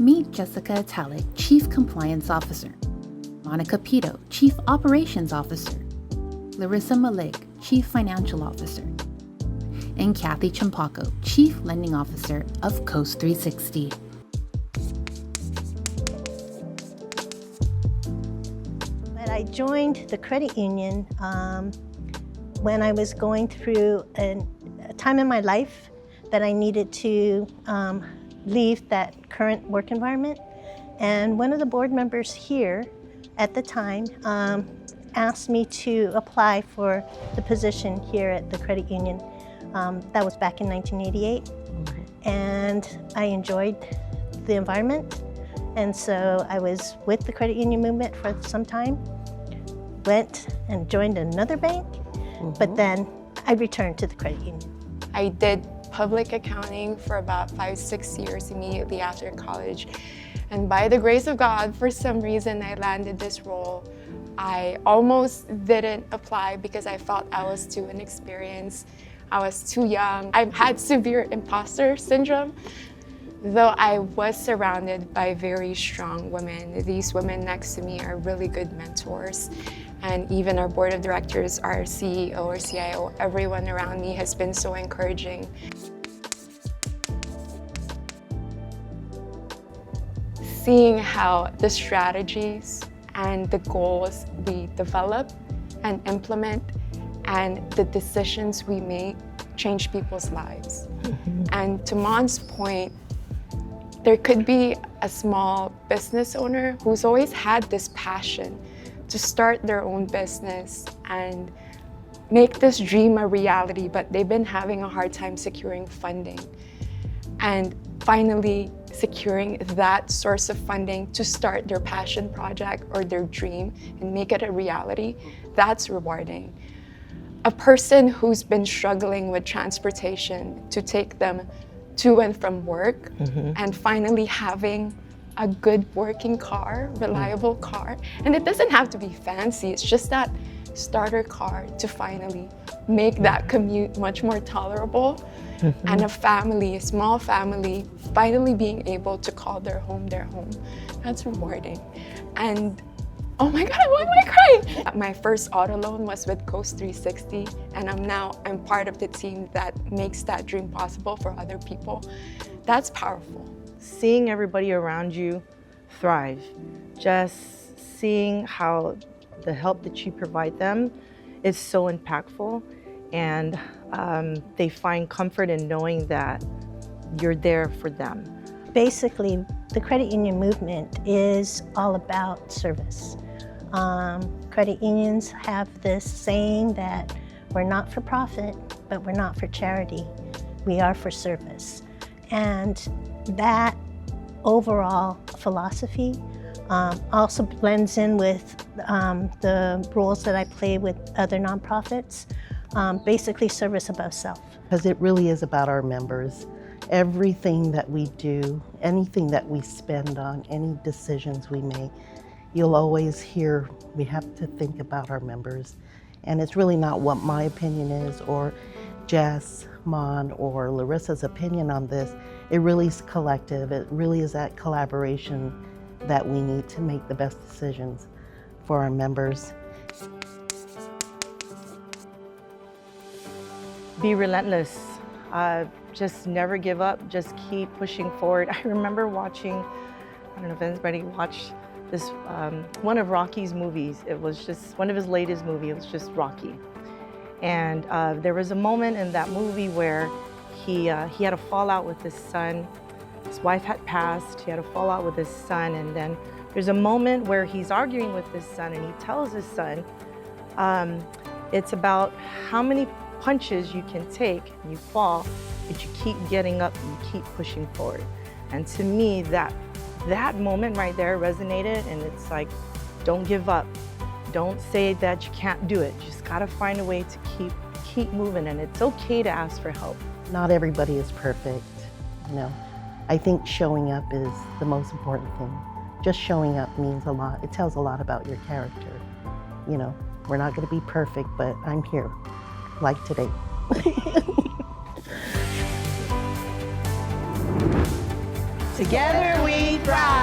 Meet Jessica Italic, Chief Compliance Officer, Monica Pito, Chief Operations Officer, Larissa Malik, Chief Financial Officer, and Kathy Champacco, Chief Lending Officer of Coast360. I joined the credit union when I was going through a time in my life that I needed to leave that current work environment. And one of the board members here at the time asked me to apply for the position here at the credit union. That was back in 1988. And I enjoyed the environment. And so I was with the credit union movement for some time, went and joined another bank, but then I returned to the credit union. I did public accounting for about 5-6 years immediately after college. And by the grace of God, for some reason, I landed this role. I almost didn't apply because I felt I was too inexperienced. I was too young. I had severe imposter syndrome. Though I was surrounded by very strong women, these women next to me are really good mentors. And even our board of directors, our CEO or CIO, everyone around me has been so encouraging. Seeing how the strategies and the goals we develop and implement and the decisions we make change people's lives. And to Mon's point, there could be a small business owner who's always had this passion to start their own business and make this dream a reality, but they've been having a hard time securing funding. And finally securing that source of funding to start their passion project or their dream and make it a reality, that's rewarding. A person who's been struggling with transportation to take them to and from work and finally having a good working car, reliable car. And it doesn't have to be fancy, it's just that starter car to finally make that commute much more tolerable. And a family, a small family, finally being able to call their home, that's rewarding. And oh my God, why am I crying? My first auto loan was with Coast360, and I'm part of the team that makes that dream possible for other people. That's powerful. Seeing everybody around you thrive, just seeing how the help that you provide them is so impactful, and they find comfort in knowing that you're there for them. Basically, the credit union movement is all about service. Credit unions have this saying that we're not for profit, but we're not for charity. We are for service. And that overall philosophy also blends in with the roles that I play with other nonprofits, basically service above self. Because it really is about our members. Everything that we do, anything that we spend on, any decisions we make, you'll always hear we have to think about our members. And it's really not what my opinion is or Jess, Mon, or Larissa's opinion on this. It really is collective. It really is that collaboration that we need to make the best decisions for our members. Be relentless. Just never give up. Just keep pushing forward. I remember watching, I don't know if anybody watched this, one of Rocky's movies. It was just one of his latest movies. It was just Rocky. And there was a moment in that movie where he had a fallout with his son. His wife had passed. He had a fallout with his son. And then there's a moment where he's arguing with his son, and he tells his son, it's about how many punches you can take and you fall, but you keep getting up and you keep pushing forward. And to me, that moment right there resonated, and it's like, don't give up. Don't say that you can't do it. You just gotta find a way to keep moving, and it's okay to ask for help. Not everybody is perfect, you know. I think showing up is the most important thing. Just showing up means a lot. It tells a lot about your character. You know, we're not gonna be perfect, but I'm here, like today. Together we thrive.